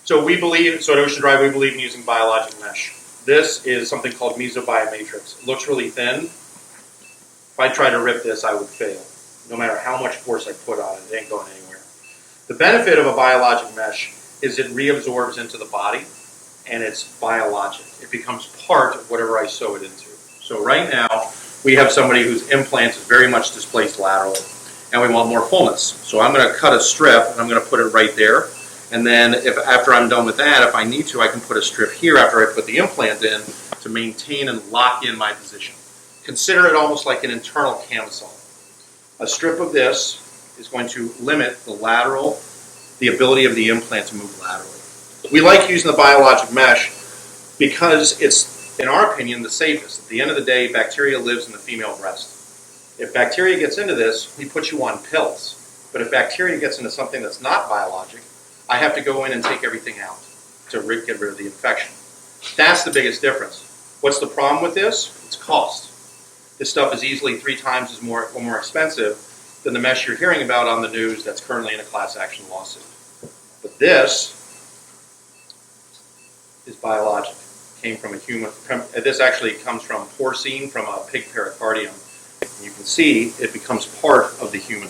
So at Ocean Drive, we believe in using biologic mesh. This is something called mesobiomatrix. It looks really thin. If I try to rip this, I would fail. No matter how much force I put on it, it ain't going anywhere. The benefit of a biologic mesh is it reabsorbs into the body, and it's biologic. It becomes part of whatever I sew it into. So right now, we have somebody whose implant is very much displaced laterally, and we want more fullness. So I'm going to cut a strip, and I'm going to put it right there. And then after I'm done with that, if I need to, I can put a strip here after I put the implant in to maintain and lock in my position. Consider it almost like an internal camisole. A strip of this is going to limit the ability of the implant to move laterally. We like using the biologic mesh because it's, in our opinion, the safest. At the end of the day, bacteria lives in the female breast. If bacteria gets into this, we put you on pills. But if bacteria gets into something that's not biologic, I have to go in and take everything out to get rid of the infection. That's the biggest difference. What's the problem with this? It's cost. This stuff is easily 3 times more expensive than the mesh you're hearing about on the news that's currently in a class action lawsuit. But this is biologic. Came from a human. This actually comes from porcine from a pig pericardium. And you can see it becomes part of the human.